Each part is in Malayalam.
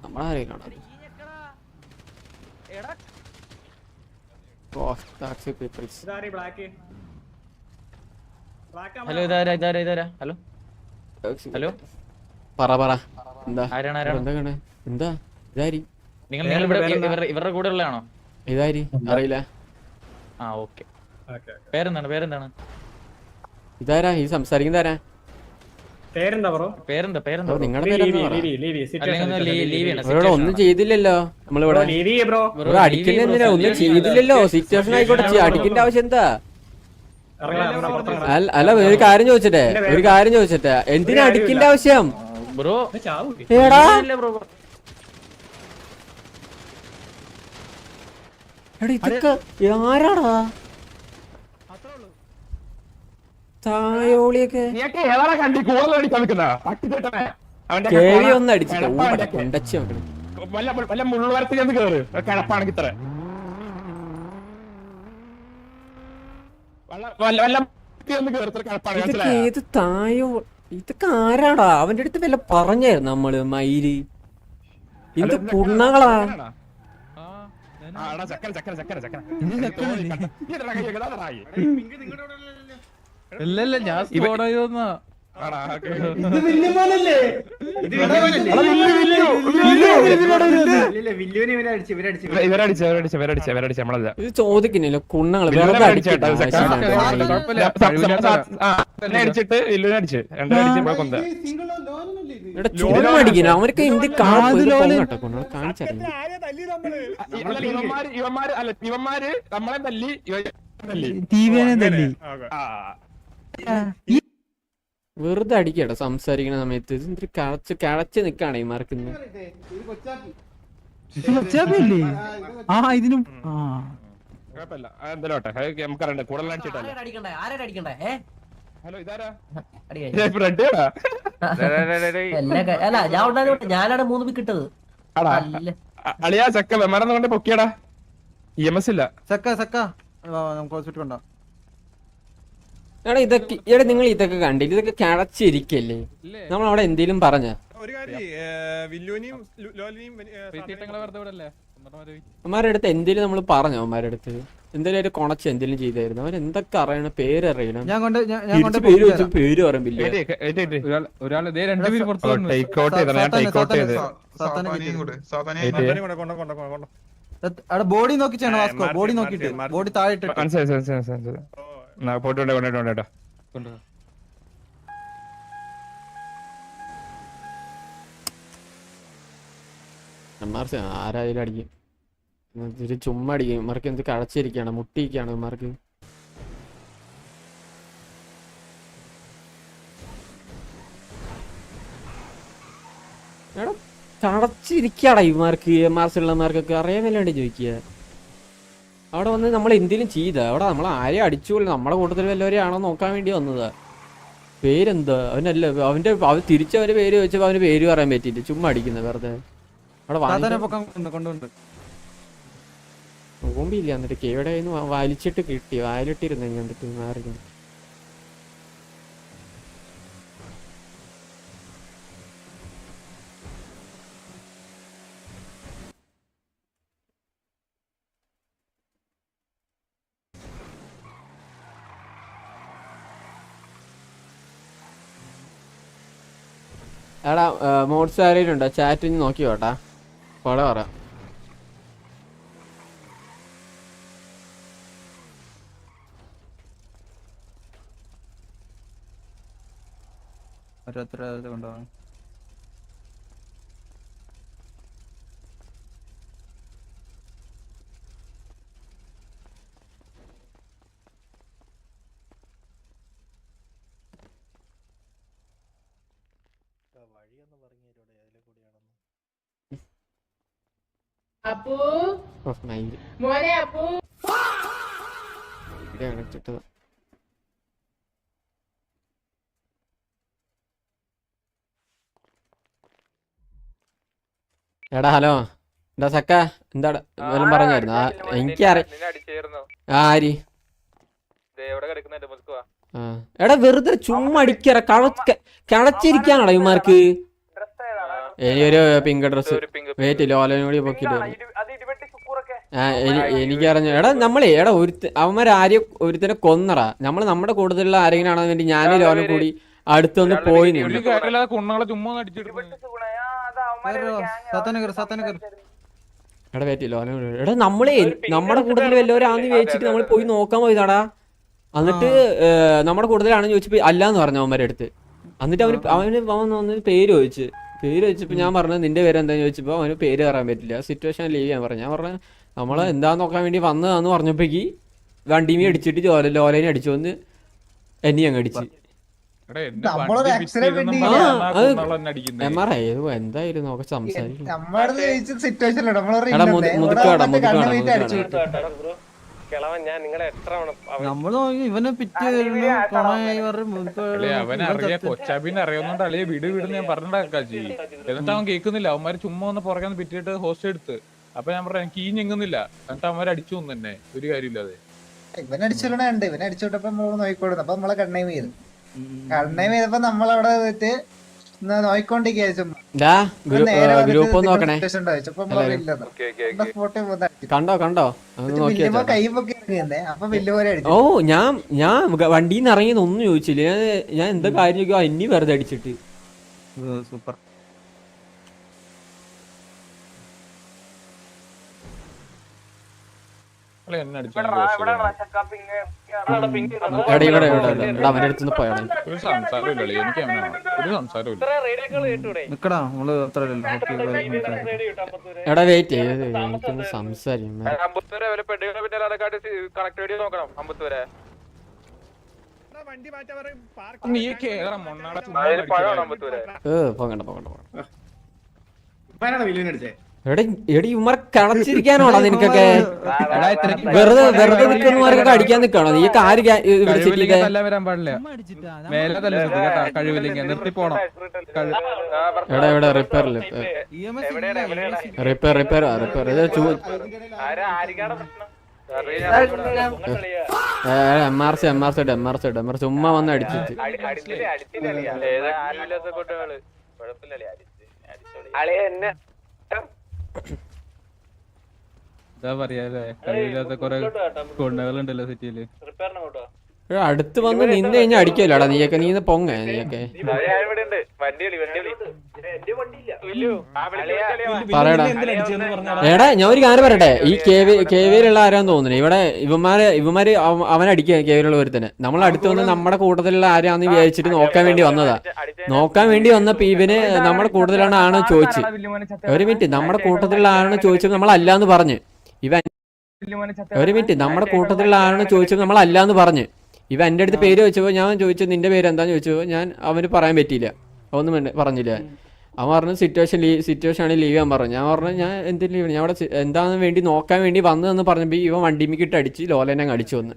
നമ്മളാരെയും കാണാം. ഹലോ ഇതാരാ ഹലോ ഹലോ പറ എന്താ ആരാണ് എന്താ ഇതാരി നിങ്ങൾ ഇവരുടെ കൂടെ ഉള്ളതാണോ? ഇതാരി അറിയില്ല. ആ ഓക്കെ. പേരെന്താണ്? ഇതാരാ ഈ സംസാരിക്കുന്ന ആരാ? പേരെന്താ നിങ്ങളുടെ പേര് ഒന്നും ചെയ്തില്ലല്ലോ. നമ്മളിവിടെ അടിക്കുന്നില്ല, ഒന്നും ചെയ്തില്ലല്ലോ. സിറ്റുവേഷൻ ആയിക്കോട്ടെ, അടിക്കേണ്ട ആവശ്യം എന്താ? അല്ല ഒരു കാര്യം ചോദിച്ചിട്ടെ എന്തിനാ അടിക്കേണ്ട ആവശ്യം? എടാ ഇതൊക്കെ ആരാടാ? തായോളിയൊക്കെ കേവി ഒന്ന് അടിച്ചിട്ട് ഏത് തായോ? ഇതൊക്കെ ആരാടാ? അവന്റെ അടുത്ത് വല്ല പറഞ്ഞായിരുന്നു നമ്മള്? മയില് എന്ത് കുണ്ണകളാ? ഇല്ലല്ല ഞാൻ ചോദിക്കുന്നില്ല കുണ്ണങ്ങള് ചുമടിക്കുന്നു അവർക്ക് എന്ത് ഇവന്മാര് നമ്മളെ തല്ലി വെറുതെ അടിക്കട്ടെ സംസാരിക്കുന്ന സമയത്ത്. ഇത് കിളച്ച് നിക്കാണ് ഈ മറക്കുന്നത്. ഹലോ ഇതാരാ? ഞാനാണ് 3 പിക്ക് ഇട്ടത്. അളിയാ ചക്ക വെമറന്ന് കൊണ്ട് പൊക്കിയടാ. EMS ഇല്ല ചക്ക എടാ ഇതൊക്കെ എടാ നിങ്ങൾ ഇതൊക്കെ കണ്ടില്ല? ഇതൊക്കെ കിളച്ചിരിക്കല്ലേ? നമ്മളവിടെ എന്തേലും പറഞ്ഞ അവന്മാരുടെ അടുത്ത് എന്തേലും നമ്മൾ പറഞ്ഞു? അവന്മാരുടെ അടുത്ത് എന്തേലും ഒരു കൊണച്ച് എന്തേലും ചെയ്തായിരുന്നു? അവരെന്തൊക്കെ അറിയണം? പേരറിയണം. പേര് പറമ്പില്ല. ബോഡി നോക്കി ബോഡി നോക്കിട്ട് ബോഡി താഴെ ആരായാലും അടിക്കും. ചുമ്മാ അടിക്കും. ഇമാർക്ക് എന്ത് കഴച്ചിരിക്കാണ്, മുട്ടിയിരിക്കാണ് ഇമാർക്ക്. എടാ കടച്ചിരിക്കാടാ ഇമാർക്ക്. MRC ഉള്ളമാർക്കൊക്കെ അറിയാമല്ലാണ്ട് ചോദിക്കുക. അവിടെ വന്ന് നമ്മൾ എന്തെങ്കിലും ചെയ്ത അവിടെ നമ്മൾ ആരെയും അടിച്ചുപോലെ നമ്മളെ കൂട്ടത്തിൽ വല്ലവരെയും ആണോ നോക്കാൻ വേണ്ടി വന്നതാ. പേരെന്താ അവനല്ല? അവൻ തിരിച്ചവന്റെ പേര് ചോദിച്ചപ്പോ അവന് പേര് പറയാൻ പറ്റിയില്ല. ചുമ്മാ അടിക്കുന്നത് വെറുതെ. അവിടെ ഓമ്പില്ല. എന്നിട്ട് കേവിടെ വലിച്ചിട്ട് കിട്ടി. വായിലിട്ടിരുന്നു കണ്ടിട്ട് മാറി. എടാ മോഡ്സ് ആരെങ്കിലും ഉണ്ടോ? ചാറ്റ് നോക്കി കേട്ടാ. കൊള പറ. കൊണ്ടുപോകാം. എടാ ഹലോ, എന്താ സക്ക? എന്താ വല്ലതും പറഞ്ഞായിരുന്നു? എനിക്കറിയാം. ആരി എടാ വെറുതെ ചുമ്മാ അടിക്കറ കടച്ചിരിക്കാനാടാ ഇവന്മാർക്ക്. എനിക്കൊരു പിങ്ക് ഡ്രസ് വെയിറ്റ് ലോലനോടി പൊക്കിട്ട് എനിക്കറിഞ്ഞു. എടാ നമ്മളെ എടാ അവന്മാരാരെയും ഒരുത്തനെ കൊന്നറാ. നമ്മള് നമ്മുടെ കൂടുതലുള്ള ആരെങ്കിലും ആണെന്ന് വേണ്ടി ഞാനും ലോനും കൂടി അടുത്തൊന്ന് പോയി നിന്ന്. എടാ വെയിറ്റ് ലോന എടാ നമ്മളെ നമ്മുടെ കൂടുതൽ വല്ലവരാന്ന് ചോദിച്ചിട്ട് നമ്മൾ പോയി നോക്കാൻ പോയതാടാ. എന്നിട്ട് നമ്മുടെ കൂടുതലാണെന്ന് ചോദിച്ചപ്പോ അല്ലാന്ന് പറഞ്ഞു അവന്മാരുടെ അടുത്ത്. എന്നിട്ട് അവന് പേര് ചോദിച്ചപ്പോ ഞാൻ പറഞ്ഞു നിന്റെ പേര് എന്താന്ന് ചോദിച്ചപ്പോ അവന് പേര് പറയാൻ പറ്റില്ല, സിറ്റുവേഷൻ ലീവ് ചെയ്യാൻ പറഞ്ഞു. ഞാൻ പറഞ്ഞു നമ്മള് എന്താന്ന് നോക്കാൻ വേണ്ടി വന്നതാന്ന് പറഞ്ഞപ്പോഴേക്ക് വണ്ടിമേ അടിച്ചിട്ട് ലോലേനെ അടിച്ചു വന്ന് എന്നെ അങ്ങ് അടിച്ച്. MRI എന്തായാലും നോക്ക സംസാരിക്കും. ഇവനെ അവനറിയാ കൊച്ചാബിനെ അറിയാവുന്നോണ്ട് അളിയെ വീട് ഞാൻ പറഞ്ഞിട്ടാക്കാച്ചി. എന്നിട്ട് അവൻ കേൾക്കുന്നില്ല. അവന്മാര് ചുമ്മാ ഒന്ന് പുറകെ പിറ്റിട്ട് ഹോസ്റ്റ് എടുത്ത്. അപ്പൊ ഞാൻ പറഞ്ഞു എനിക്ക് ഈ ഞെങ്ങുന്നില്ല. എന്നിട്ട് അവന്മാര് അടിച്ചു തന്നെ ഒരു കാര്യമില്ലാതെ. ഇവനടിച്ചോണ്ട് ഇവനടിച്ചോട്ടപ്പോ നമ്മള് നോക്കിക്കൊടുന്നു. അപ്പൊ നമ്മളെ കണ്ണൈം ചെയ്തു നമ്മളവിടെ വെച്ചിട്ട് ഗ്രൂപ്പ് നോക്കണേ. കണ്ടോ ഓ ഞാൻ വണ്ടിന്ന് ഇറങ്ങിയെന്ന് ഒന്നും ചോദിച്ചില്ല. ഞാൻ എന്താ കാര്യം ചോദിക്കുക എന്നെ വെറുതെ അടിച്ചിട്ട്. സൂപ്പർ. അവന്റെ അടുത്തുനിന്ന് പോയാണ്. എടാ വെയിറ്റ് ചെയ്ത് എനിക്കൊന്ന് സംസാരിക്കും. എടി ഉമ്മർ കടച്ചിരിക്കാനോടാ നിനക്കൊക്കെ? വെറുതെ നിൽക്കുന്നവരൊക്കെ അടിക്കാൻ നിൽക്കണോ? നീക്ക് ആര് എടാ എവിടെ റിപ്പയർ MRC ചുമ്മാ വന്ന് അടിച്ചിട്ട് എന്താ പറയാ കഴിവില്ലാത്ത കൊറേ കൊണ്ടകളുണ്ടല്ലോ സിറ്റിയില്. അടുത്ത് വന്ന് നിന്ന് കഴിഞ്ഞാൽ അടിക്കല്ലോടാ നീയൊക്കെ. നീ പൊങ്ങ നീയൊക്കെ പറയടാ. എടാ ഞാൻ ഒരു കാര്യം പറയട്ടെ, ഈ കേവിയിലുള്ള ആരാന്ന് തോന്നുന്നു ഇവിടെ ഇവന്മാര് അവനടിക്കുക കേവിയിലുള്ള ഒരുത്തന്നെ. നമ്മൾ അടുത്ത് വന്ന് നമ്മുടെ കൂട്ടത്തിലുള്ള ആരാന്ന് വിചാരിച്ചിട്ട് നോക്കാൻ വേണ്ടി വന്നതാ. നോക്കാൻ വേണ്ടി വന്നപ്പോ ഇവന് നമ്മുടെ കൂട്ടത്തിലാണ് ആണ് ചോദിച്ചു. ഒരു മിനിറ്റ്, നമ്മുടെ കൂട്ടത്തിലുള്ള ആണെന്ന് ചോദിച്ചപ്പോ നമ്മൾ അല്ലാന്ന് പറഞ്ഞു. നമ്മുടെ കൂട്ടത്തിലുള്ള ആണെന്ന് ചോദിച്ചപ്പോ നമ്മൾ അല്ലാന്ന് പറഞ്ഞു. ഇവ എൻ്റെ അടുത്ത് പേര് വെച്ചപ്പോ ഞാൻ ചോദിച്ചു നിന്റെ പേര് എന്താന്ന് ചോദിച്ചപ്പോ ഞാൻ അവന് പറയാൻ പറ്റിയില്ല, ഒന്നും പറഞ്ഞില്ല. അവൻ പറഞ്ഞു സിറ്റുവേഷൻ ആണ് ലീവ് ചെയ്യാൻ പറഞ്ഞു. ഞാൻ പറഞ്ഞു ഞാൻ എന്തിന് ലീവ്, ഞാൻ അവിടെ എന്താണെന്ന് വേണ്ടി നോക്കാൻ വേണ്ടി വന്നതെന്ന് പറഞ്ഞപ്പോ ഇവൻ വണ്ടിമിക്കിട്ട് അടിച്ച് ലോലനെ അടിച്ചു വന്ന്.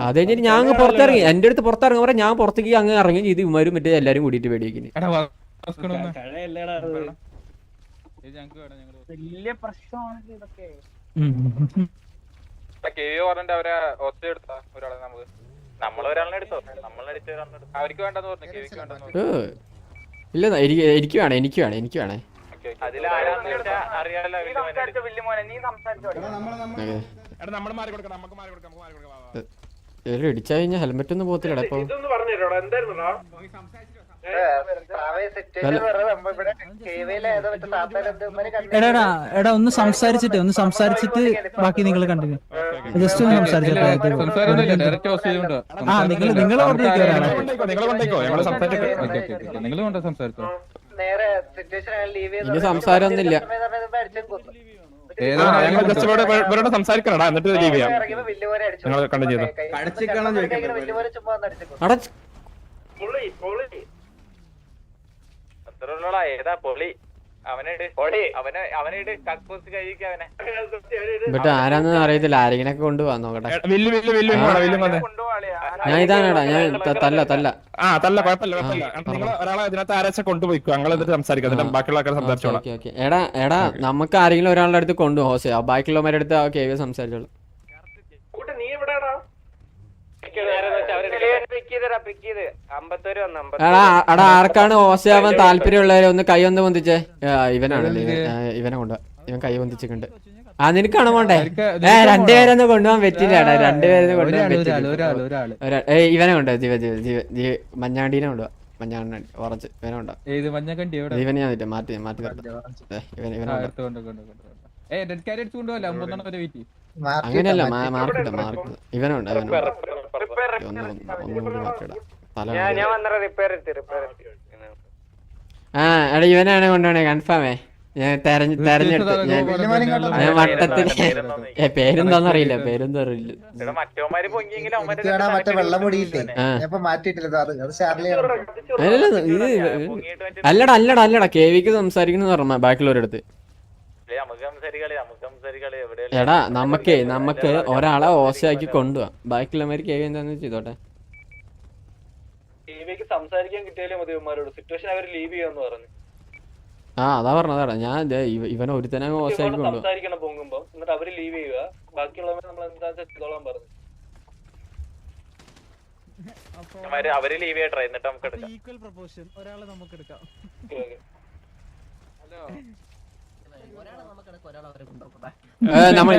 അത് കഴിഞ്ഞിട്ട് ഞാൻ അങ്ങ് പുറത്തിറങ്ങി. എൻ്റെ അടുത്ത് പുറത്തിറങ്ങാൻ പറഞ്ഞാൽ ഞാൻ പുറത്തേക്ക് അങ്ങ് ഇറങ്ങി ചെയ്ത് ഇവന്മാരും മറ്റേ എല്ലാരും കൂടിയിട്ട് പേടിയേക്കിന്. വലിയ പ്രശ്നമാണ് ഇതൊക്കെ. അവരെ ഒച്ച എടുത്താ ഒരാളെ നമ്മളൊരാളിനെ എടുത്തോ, അവർക്ക് വേണ്ടെന്ന് പറഞ്ഞു. ഇല്ല എനിക്ക് വേണേ. ഇടിച്ചു കഴിഞ്ഞാൽ ഹെൽമെറ്റ് ഒന്നും പോകത്തില്ലടാ ഇപ്പൊ. എടാ ഒന്ന് സംസാരിച്ചിട്ട് ബാക്കി നിങ്ങൾ കണ്ടിന്യൂ. ജസ്റ്റ് ഒന്ന് സംസാരിച്ചോട്ടെ. ഇനി സംസാരമൊന്നുമില്ല. സംസാരിക്കണടാ എന്നിട്ട് ലീവ് ചെയ്യാം. ഏതാ പൊളി ബട്ട് ആരാന്ന് അറിയത്തില്ല. ആരെങ്കിലൊക്കെ കൊണ്ടുപോവാൻ നോക്കട്ടെ. ഞാൻ ഇതാണടാ, ഞാൻ തല്ല ഒരാളെ അതിനകത്ത് ആരാച്ച കൊണ്ടുപോയിക്കോ. ഞങ്ങൾ എന്നിട്ട് സംസാരിക്കാം, ബാക്കിയുള്ള ആൾക്കാർ സംസാരിച്ചോളാം. എടാ നമുക്ക് ആരെങ്കിലും ഒരാളുടെ അടുത്ത് കൊണ്ടുപോകും. ബാക്കിയുള്ളവരുടെ അടുത്ത് കേവി സംസാരിച്ചോളൂ. എടാ ആർക്കാണ് ഓശയാവാൻ താല്പര്യമുള്ളവരെ ഒന്ന് കൈ ഒന്ന് പൊന്തിച്ചേ. ഇവനാണല്ലേ ഇവനെ കൊണ്ടുപോവാ. ഇവൻ കൈ പൊന്തിച്ചിട്ടുണ്ട്. ആ നിനക്കാണോ പോണ്ടേ? രണ്ടുപേരൊന്നും കൊണ്ടുപോകാൻ പറ്റില്ല. രണ്ടുപേരൊന്നും കൊണ്ടുപോകാൻ പറ്റില്ല. ഇവനെ കൊണ്ടുപോവാ. മഞ്ഞാണ്ടീനെ കൊണ്ടുപോവാ. മഞ്ഞാണ്ടി ഓറഞ്ച് ഇവനെ കൊണ്ടുപോവാ. ഏത് മഞ്ഞക്കണ്ടി എവിടെ? ഇവനെ ഞാൻ മാറ്റി മാറ്റി അങ്ങനെയല്ല മാർക്കിട്ട മാർക്ക് ഇവനുണ്ട്. ആ എടാ ഇവനാണ് കൊണ്ടുപോണേ കൺഫേമേ. ഞാൻ തെരഞ്ഞെടുത്ത് ഞാൻ വട്ടത്തിന് പേരെന്താന്നറിയില്ല. പേരെന്തറിയില്ല. മറ്റേ വെള്ളമുടിയില്ലേ മാറ്റിയിട്ടില്ല. അല്ലടാ അല്ലടാ അല്ലടാ കേവിക്ക് സംസാരിക്കുന്നു പറഞ്ഞ ബാക്കിയുള്ളവരടുത്ത്. എടാ നമുക്ക് ഒരാളെ ഓശയാക്കി കൊണ്ടുപോവാം. ബാക്കിയുള്ളവര് കേവി എന്താന്ന് ചെയ്തോട്ടെ. സംസാരിക്കാൻ കിട്ടിയാലേ മതി സിറ്റുവേഷൻ അവർ ലീവ് ചെയ്യാന്ന് പറഞ്ഞു. ആ അതാ പറഞ്ഞതാടാ ഞാൻ ഇവനെ ഒരുത്തനെ ഓശയാക്കി കൊണ്ടുപോകാം. സംസാരിക്കണം പൊങ്ങുമ്പോ എന്നിട്ട് അവര് ലീവ് ചെയ്യുക. ബാക്കിയുള്ളവരെ നമ്മൾ എന്താ ചെയ്തോളാൻ പറഞ്ഞു. അവര് ലീവ് ചെയ്യട്ടെ എന്നിട്ട് നമുക്ക് എടുക്കാം.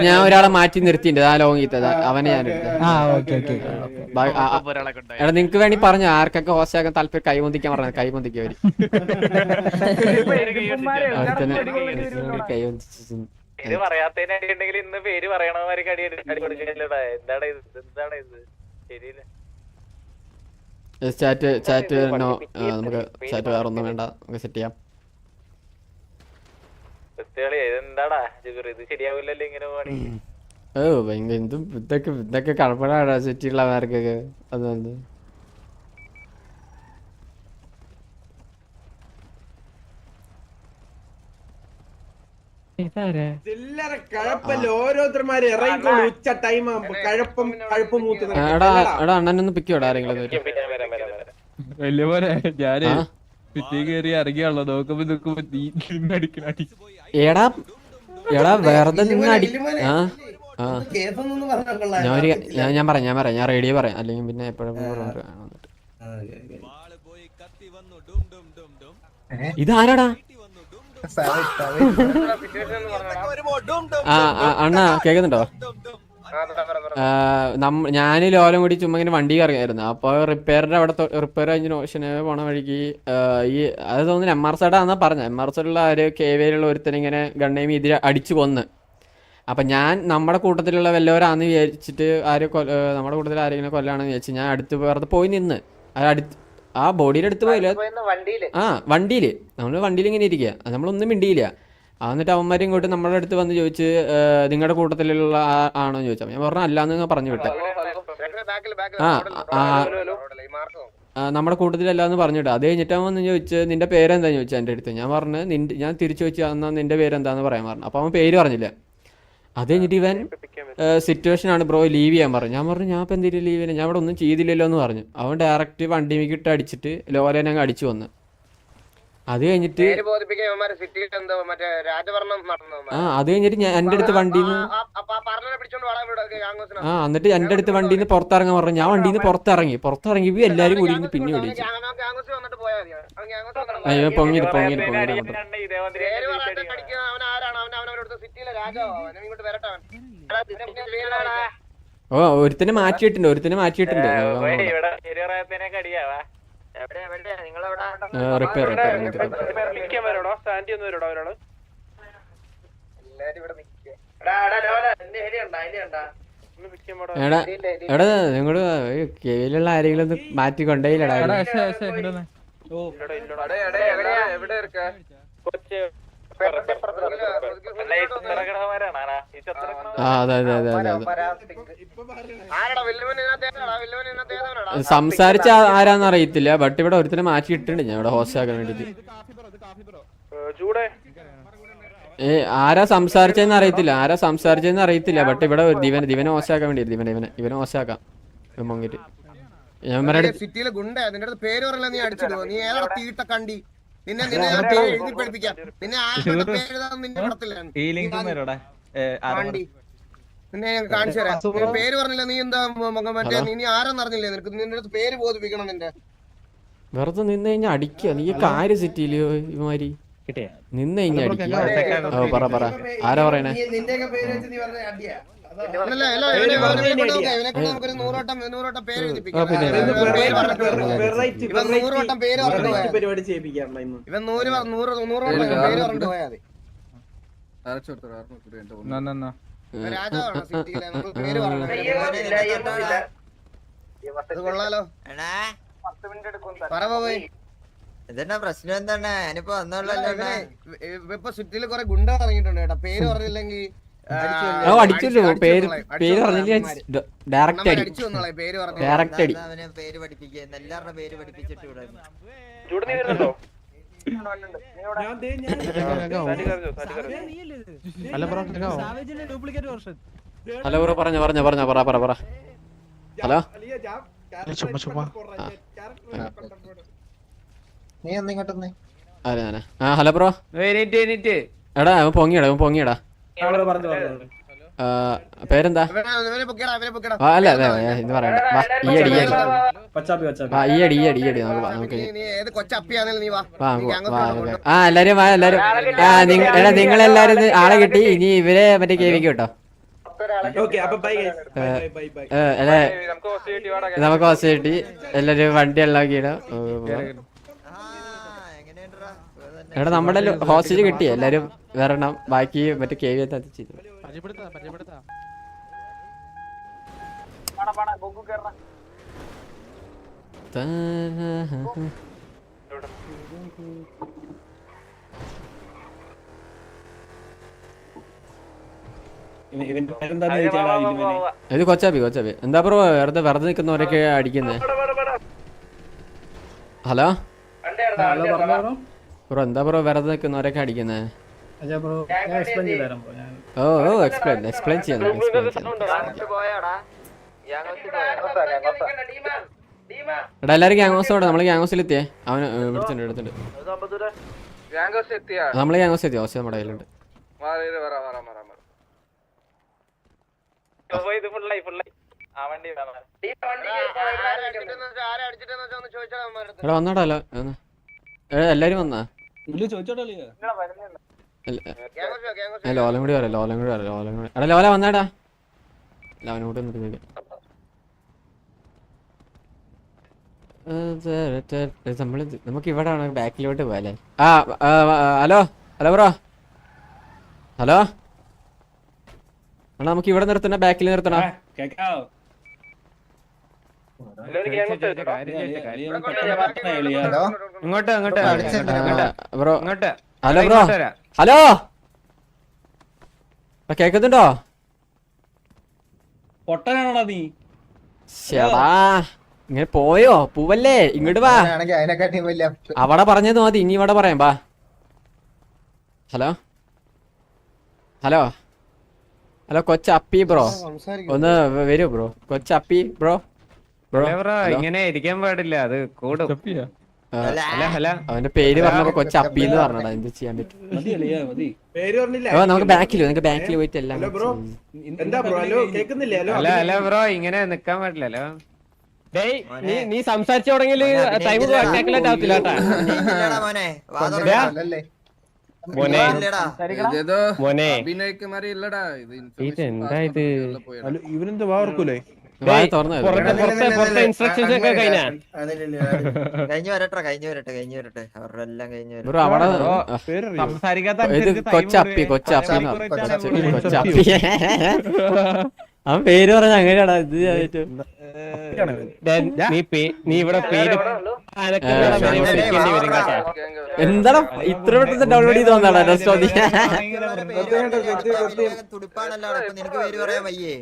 ഞാൻ ഒരാളെ മാറ്റി നിർത്തിയിട്ടുണ്ട്. ആ ലോങ്ങിത്തത് അവനെ ഞാൻ എടാ നിങ്ങക്ക് വേണ്ടി പറഞ്ഞു ആർക്കൊക്കെ ഹോസ്റ്റാക്കാൻ താല്പര്യം കൈമൊന്തിക്കാൻ പറഞ്ഞത്. കൈമൊന്തിക്കവര് കൈമൊന്തിച്ചു. ഇത് പറയാത്തതിന് അടി ഉണ്ടെങ്കിൽ ഇന്ന് പേര് പറയണമാര് അടി കൊടുക്കില്ലടാ. എന്താണ് എന്താണ് ഇത് ശരിയില്ല. ചാറ്റ് നമുക്ക് ചാറ്റ് വേറെ ഒന്നും വേണ്ട. നമുക്ക് സെറ്റ് ചെയ്യാം. എന്താടാ ഇത് ശരിയാവില്ലല്ലോ ഇങ്ങനെ പോവാണി. എന്തും ഇതൊക്കെ കടപ്പടാടാ സെറ്റിയുള്ളവർക്കൊക്കെ. അതുകൊണ്ട് ഓരോരുത്തർമാര് ഇറങ്ങിക്കോളൂ. ഉച്ച ടൈം ആകുമ്പോ കഴപ്പം മൂത്ത്. എടാ അണ്ണനൊന്ന് പിക്കോടാ ആരെങ്കിലും. വലിയ പോലെ ഞാന് ചുറ്റി കയറി ഇറങ്ങിയാണല്ലോ. നോക്കുമ്പോ അടിക്കണ അടി. എടാ വെറുതെ നിന്ന് അടി. ഞാൻ പറയാം ഞാൻ റേഡിയോ പറയാം. അല്ലെങ്കിൽ പിന്നെ എപ്പോഴും ഇതാരാടാ? അണ്ണാ കേക്കുന്നുണ്ടോ? ഞാന് ലോലം കൂടി ചുമ്മാ ഇങ്ങനെ വണ്ടി കറങ്ങിയായിരുന്നു. അപ്പൊ റിപ്പയറിന്റെ അവിടെ റിപ്പയർ കഴിഞ്ഞ ഓഷന് പോണ വഴിക്ക് അത് തോന്നുന്നു MR സൈഡാന്നാ പറഞ്ഞ. MR സൈഡിലുള്ള ആര് KVയിലുള്ള ഒരുത്തനെ ഇങ്ങനെ ഗണ്ണേമി ഇതിൽ അടിച്ചു കൊന്ന്. അപ്പൊ ഞാൻ നമ്മുടെ കൂട്ടത്തിലുള്ള വല്ലവരാന്ന് വിചാരിച്ചിട്ട് നമ്മുടെ കൂട്ടത്തിൽ ആരെങ്കിലും കൊല്ലാണെന്ന് വിചാരിച്ചു ഞാൻ അടുത്ത് വെറുതെ പോയി നിന്ന്. ആ ബോഡിയുടെ അടുത്ത് പോയില്ല. വണ്ടിയില് നമ്മള് വണ്ടിയിൽ ഇങ്ങനെ ഇരിക്കുക. നമ്മളൊന്നും മിണ്ടിയില്ല. എന്നിട്ട് അവന്മാരും ഇങ്ങോട്ട് നമ്മുടെ അടുത്ത് വന്ന് ചോദിച്ച് നിങ്ങളുടെ കൂട്ടത്തിലുള്ള ആണോ എന്ന് ചോദിച്ചാൽ ഞാൻ പറഞ്ഞ അല്ലാന്ന് പറഞ്ഞു വിട്ടെ. നമ്മുടെ കൂട്ടത്തിലല്ലാന്ന് പറഞ്ഞിട്ട് അത് കഴിഞ്ഞിട്ട് അവൻ വന്ന് ചോദിച്ച് നിന്റെ പേരെന്താന്ന് ചോദിച്ചാൽ എൻ്റെ അടുത്ത്. ഞാൻ പറഞ്ഞു ഞാൻ തിരിച്ചു ചോദിച്ചാൽ എന്നാ നിന്റെ പേരെന്താന്ന് പറയാൻ പറഞ്ഞു. അപ്പൊ അവൻ പേര് പറഞ്ഞില്ല. അത് കഴിഞ്ഞിട്ട് ഇവൻ സിറ്റുവേഷൻ ആണ് ബ്രോ ലീവ് ചെയ്യാൻ പറഞ്ഞു. ഞാൻ പറഞ്ഞു ഞാൻ ഇപ്പം എന്തെങ്കിലും ലീവ് ചെയ്യാൻ ഞാൻ ഇവിടെ ഒന്നും ചെയ്തില്ലല്ലോ എന്ന് പറഞ്ഞു. അവൻ ഡയറക്റ്റ് വണ്ടിമേക്ക് ഇട്ട് അടിച്ചിട്ട് ലോലേനെ അങ്ങ് അടിച്ചു വന്ന്. അത് കഴിഞ്ഞിട്ട് അത് കഴിഞ്ഞിട്ട് ഞാൻ എൻ്റെ അടുത്ത് വണ്ടിന്ന് എന്നിട്ട് എൻ്റെ അടുത്ത് വണ്ടിന്ന് പുറത്തിറങ്ങാൻ പറഞ്ഞു. ഞാൻ വണ്ടിന്ന് പുറത്തിറങ്ങി എല്ലാരും കൂടി പിന്നെ വിളിച്ചു. അയ്യോ പൊങ്ങിട്ട് ഒരുത്തനെ മാറ്റിയിട്ടുണ്ട്. എടാ നിങ്ങള് കീഴിലുള്ള ആരെങ്കിലും ഒന്ന് മാറ്റി കൊണ്ടേയില്ലടാ. സംസാരിച്ച ആരാന്ന് അറിയത്തില്ല. ബട്ട് ഇവിടെ ഒരുത്തനെ മാറ്റിയിട്ടുണ്ട് ഞാൻ ഇവിടെ ഹോസ്റ്റ് ആക്കാൻ വേണ്ടിട്ട്. ആരാ സംസാരിച്ചെന്ന് അറിയത്തില്ല. ബട്ട് ഇവിടെ ദിവനെ ഹോസ്റ്റ് ആക്കാൻ വേണ്ടി ഇവനെ ഹോസ്റ്റ് ആക്കാം പൊങ്ങിട്ട്. ഞാൻ സിറ്റിയിലെ ഗുണ്ട നിന്റെ അടുത്ത് പേര് പറയല. നീ അടിച്ചിടുവോ? നീ ഏതാ തീട്ട കണ്ടി? നിന്നെ എഴുതി പഠിപ്പിക്കാം. പിന്നെ നിന്റെ പടത്തിലാണ് നിന്നെ ഞാൻ കാണിച്ചു തരാം. നിന്റെ പേര് പറഞ്ഞില്ല, നീ എന്താ മറ്റേ നീ ആരെന്ന് അറിഞ്ഞില്ലേ? നിനക്ക് നിന്റെ അടുത്ത് പേര് ബോധിപ്പിക്കണം നിന്റെ. വെറുതെ നിന്ന് കഴിഞ്ഞാൽ അടിക്കുക. നീ കാര്യം സെറ്റില്ലയോ ഇവന്മാരി? നിന്ന് കഴിഞ്ഞാൽ അടിക്കുക. ഓ പറ ആരാ പറയണേ? അല്ല, ഇവനെ നമുക്കൊരു 100 വട്ടം പേര് എഴുതിപ്പിക്കാം. ഇവൻ 100 വട്ടം പേര് പറഞ്ഞിട്ട് പോയാ മതി. ഇവൻ 100 വട്ടം പേര് പറഞ്ഞിട്ട് പോയാ മതി. രാജാവാണ് സിറ്റിയിലെ, നമുക്ക് പേര് പറഞ്ഞു. അത് കൊള്ളാലോ. പറ പോയി. ഇതെന്നാ പ്രശ്നം എന്താണ്? ഞാനിപ്പോ വന്നോളല്ലോ. ഇപ്പൊ സിറ്റിയിൽ കുറെ ഗുണ്ട ഇറങ്ങിയിട്ടുണ്ട് കേട്ടോ. പേര് പറഞ്ഞില്ലെങ്കിൽ അടിച്ചല്ലോ. പേര് പറഞ്ഞില്ല, ഡയറക്റ്റ് അടി. അടിച്ചു വന്നോളെ പേര് പറഞ്ഞു. ഡയറക്റ്റ് അടി. അവനെ പേര് പഠിപ്പിക്കുക, എല്ലാവരുടെ പേര് പഠിപ്പിച്ചിട്ട് ഇവിടെ ഹലോ ബ്രോ, പറഞ്ഞോ പറ. ഹലോ നീ ഒന്നിങ്ങോട്ടൊന്നേ. Hello bro. എടാ അവൻ പൊങ്ങിയടാ. പേരെന്താ? അല്ല ഇത് പറയണ്ട. ഈ അടി നമുക്ക് എല്ലാരും നിങ്ങളെല്ലാരും ആളെ കിട്ടി. ഇനി ഇവരെ മറ്റേ കേവിക്ക് കേട്ടോ. നമുക്ക് ഹോസ് കിട്ടി. എല്ലാരും വണ്ടി ഉണ്ടാക്കിയിടാം. എടാ നമ്മുടെ ഹോസ്റ്റേജ് കിട്ടി. എല്ലാരും വരണം. ബാക്കി മറ്റേ കേവി ചെയ്തു. ഇത് കൊച്ചാപ്പി. എന്താ ബ്രോ വെറുതെ നിൽക്കുന്നവരൊക്കെ അടിക്കുന്നേ? ഹലോ ബ്രോ, എന്താ ബ്രോ വെറുതെ നിൽക്കുന്നവരൊക്കെ അടിക്കുന്നേ? ഓ എക്സ്പ്ലെയിൻ ചെയ്യാം. എടാ എല്ലാരും ഗ്യാങ് ഹൗസോടെ. നമ്മള് ഗ്യാങ് ഹൗസിൽ എത്തിയേ. അവന് എടുത്തിട്ടുണ്ട്. നമ്മള് ഗ്യാങ് ഹൗസ് എത്തിയ ഹൗസ് നമ്മുടെ കയ്യിലുണ്ട്. എടാ വന്നാടാ. എല്ലാരും വന്നാ? ലോലം കൂടി പറയാം. എടാ ലോല വന്നാടാ. അവനോട് നമുക്ക് ഇവിടെ ബാക്കിലോട്ട് പോയാലേ. Hello bro. ഹലോ അണ്ണാ, നമുക്ക് ഇവിടെ നിർത്തണ ബാക്കിൽ നിർത്തണ? ബ്രോ ഹലോ കേക്കുന്നുണ്ടോ? പൊട്ടനാണോടാ നീ? ചേടാ ഇങ്ങനെ പോയോ? പൂവല്ലേ, ഇങ്ങോട്ട് വാ. അതിനെക്കാട്ടിയും വലിയ അവിടെ പറഞ്ഞത് മതി, ഇനി ഇവിടെ പറയാം. ബാ. ഹലോ കൊച്ചപ്പി ബ്രോ, ഒന്ന് വരൂ ബ്രോ. കൊച്ചപ്പി ബ്രോ. ഇങ്ങനെ ഇരിക്കാൻ പാടില്ല, അത് കൂടും. അവന്റെ പേര് പറഞ്ഞപ്പോ കൊച്ചപ്പി എന്ന് പറഞ്ഞടാ. എന്ത് ചെയ്യാൻ പറ്റും? നമുക്ക് ബാക്കിൽ പോയിട്ട് എല്ലാം. അല്ല ബ്രോ, ഇങ്ങനെ നിക്കാൻ പാടില്ലല്ലോ. നീ സംസാരിച്ചു തുടങ്ങിയ ടൈം കാൽക്കുലേറ്റ് ആവത്തില്ല കേട്ടാ. എന്താ ഇത്? ഇവനെന്താ വാർക്കൂലേ? ഇൻസ്ട്രക്ഷൻസ് ഒക്കെ കഴിഞ്ഞു വരട്ടെ അവരുടെ എല്ലാം കഴിഞ്ഞു വരട്ടെ. കൊച്ചപ്പി അവൻ പേര് പറഞ്ഞ അങ്ങനെയാടാ. ഇത് നീ ഇവിടെ പേര് എന്താടാ ഇത്ര പെട്ടെന്ന് ഡൗൺലോഡ് ചെയ്ത് വന്നാടാ? തുടിപ്പാണല്ലോ, നിനക്ക് പേര് പറയാൻ വയ്യേ?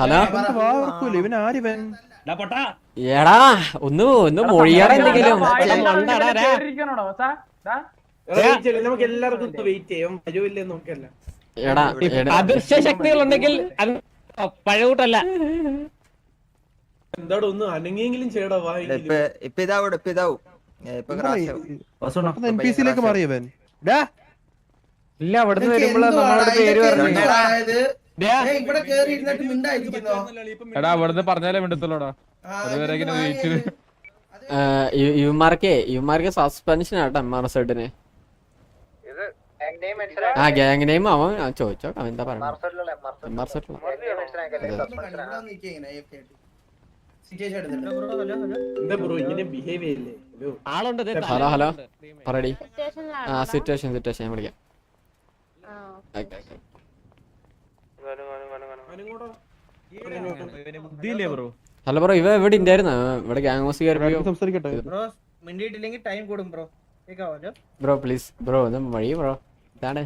ഹലോ എടാ, ഒന്ന് മൊഴിയാടാ എന്തെങ്കിലും. നമുക്ക് എല്ലാവർക്കും വെയിറ്റ് ചെയ്യാം. വരുമില്ലേ നോക്കല്ല. അദൃശ്യ ശക്തികൾ ഉണ്ടെങ്കിൽ പഴകൂട്ടല്ല. എന്താടോ ഒന്ന് അനങ്ങിയെങ്കിലും ചെയ്യടാ. ഇതാവും NPC-ലേക്ക് മാറിയവൻ. ഇല്ല അവിടുന്ന് വരുമ്പോഴാ നമ്മളോട് പേര് പറഞ്ഞു ഇവിടെ കേറി ഇരുന്നിട്ട് മിണ്ടായിരിക്കുന്നോ? എടാ അവിടുന്ന് പറഞ്ഞാലേ മിണ്ടത്തുള്ളൂടാ. അതുവരെ ഇങ്ങനെ വെയിറ്റ് ഇവന്മാർക്ക് സസ്പെൻഷൻ ആട്ടോ MRS ഹെഡിന്. ആ ഗ്യാങ് നെയിം അവൻ ചോദിച്ചോ അവൻ എന്താ പറയുന്നത്. MRS ഹെഡ് ഹലോ ഹലോ പറയടി. ആ സിറ്റുവേഷൻ ഞാൻ വിളിക്കാം. ഹലോ ബ്രോ ഇവ ഇവിടെ ഉണ്ടായിരുന്നു. ഇവിടെ gang house bro please bro ഒന്ന് വഴി ബ്രോ ഇതാണ്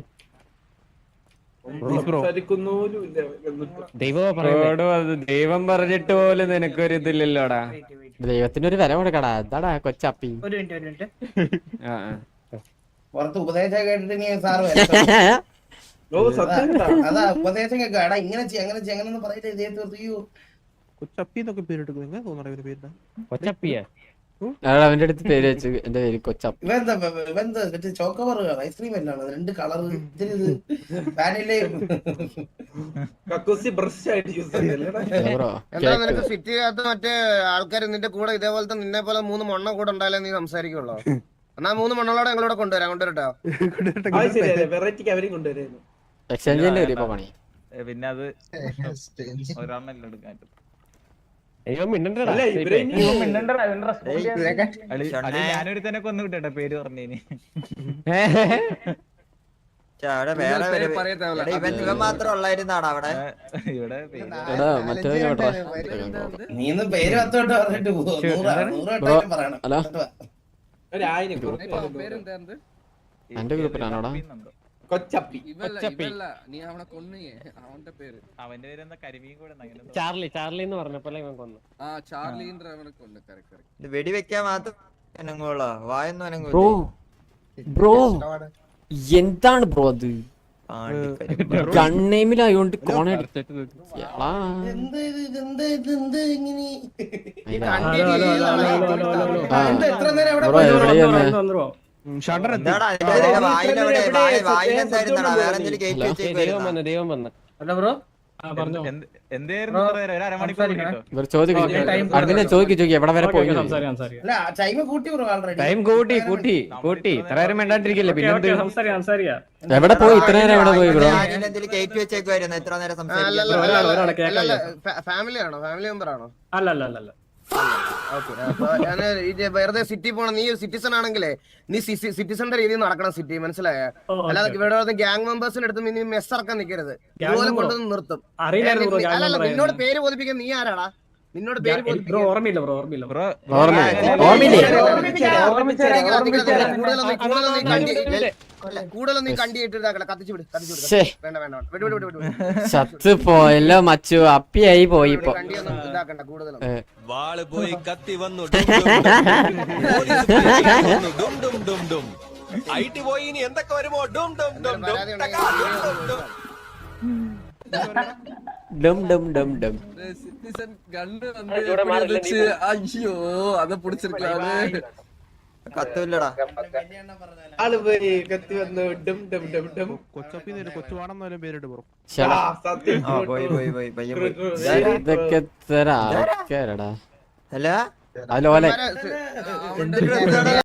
ദൈവം പറഞ്ഞിട്ട് പോലും നിനക്കൊരു ഇതില്ലല്ലോടാ. ദൈവത്തിന് ഒരു വില കൊടുക്കടാ. എന്താടാ കൊച്ചപ്പി. പുറത്ത് ഉപദേശം കേട്ടിട്ട് നീ സാറ് അതാ ഉപദേശം കേൾക്കാടാ. ഇങ്ങനെ അങ്ങനെ പറയില്ല. ഇദ്ദേഹത്തെ അവന്റെ അടുത്ത് പേര് വെച്ചു. എന്റെ പേര് കൊച്ചപ്പി. ചോക്കോബർ ഐസ്ക്രീം എല്ലാം രണ്ട് കളർ നിനക്ക് സിറ്റിക്കകത്ത് മറ്റേ ആൾക്കാർ നിന്റെ കൂടെ ഇതേപോലത്തെ നിന്നെ പോലെ 3 മണ്ണ കൂടെ ഉണ്ടായാലേ നീ സംസാരിക്കുള്ളൂ. എന്നാ 3 മണ്ണോടെ ഞങ്ങളോടെ കൊണ്ടുവരട്ടോ. എക്സ്ചേഞ്ചിന്റെ ഒരു പണി. പിന്നെ അത് ഒരെണ്ണം ഞാനൊരു തന്നെ കൊന്നു വിട്ടെ പേര് പറഞ്ഞേന്. ഇവൻ മാത്രം ഉള്ളായിരുന്നാടാ അവിടെ. നീന്ന് പേര് പത്തോട്ട് പറഞ്ഞിട്ട് പറയണം. എന്റെ ഗ്രൂപ്പിലാണോടാ കൊച്ചപ്പി. നീ അവനെ കൊന്നു. അവന്റെ പേര് അവന്റെ പേര് എന്താ കരിമീൻ കൂടെ ചാർലി എന്ന് പറഞ്ഞപ്പോലെ ഇവൻ കൊന്നു. വെടിവെക്കാൻ മാത്രം അനങ്ങുള്ള വായൊന്നും അനങ്ങൂല. ബ്രോ എന്താണ് ബ്രോ അത് ഗണ്ണേമിലായോണ്ട് കോണ എവിടെ വരെ പോയി. ടൈം കൂട്ടി ഇത്ര നേരം വേണ്ടാണ്ടിരിക്കല്ലേ. പിന്നെ എവിടെ പോയി ഇത്ര നേരം എവിടെ പോയി ബ്രോ. കയറ്റി വെച്ചേക്കുവായിരുന്നു എത്ര നേരം ഫാമിലി ആണോ? ഫാമിലി മെമ്പർ ആണോ? അല്ല വെറുതെ സിറ്റി പോണം. നീ സിറ്റിസൺ ആണെങ്കിലേ നീ സിറ്റിസന്റെ രീതിയിൽ നടക്കണം സിറ്റി, മനസ്സിലായ? അല്ലാതെ ഇവിടെ ഗ്യാങ് മെമ്പേഴ്സിന്റെ അടുത്ത് നീ മെസ് ഇറക്കാൻ നിൽക്കരുത്. ഇതുപോലെ കൊണ്ടുവന്ന് നിർത്തും. അല്ലല്ല നിന്നോട് പേര് ബോധിപ്പിക്കാൻ നീ ആരാടാ? നിന്നോട് പേര് ഓർമ്മയില്ല കൂടുതലൊന്നും നീ കണ്ടിട്ട് കത്തിച്ചു വിട്. ചത്ത് പോയല്ലോ മച്ചു. അപ്പിയായി പോയി ഇപ്പൊ. ഇതാക്കണ്ട കൂടുതലും. വാള് പോയി കത്തി വന്നു ഐട്ടി പോയി ഇനി എന്തൊക്കെ വരുമോ ഡും ഡും ഡും ഡം ഡം ഡം ഡം. അയ്യോ അത് പിടിച്ചിരിക്കാണ്. കത്തൂല്ലടാ. ആള് പോയി കത്തി വന്നു ഡും ഡും ഡും ഡും. കൊച്ചുവാണെന്നാലും പേരിട്ട് ബ്രോ. ഇതൊക്കെ തരാ ആൾക്കാരടാ. അല്ല അലോലെ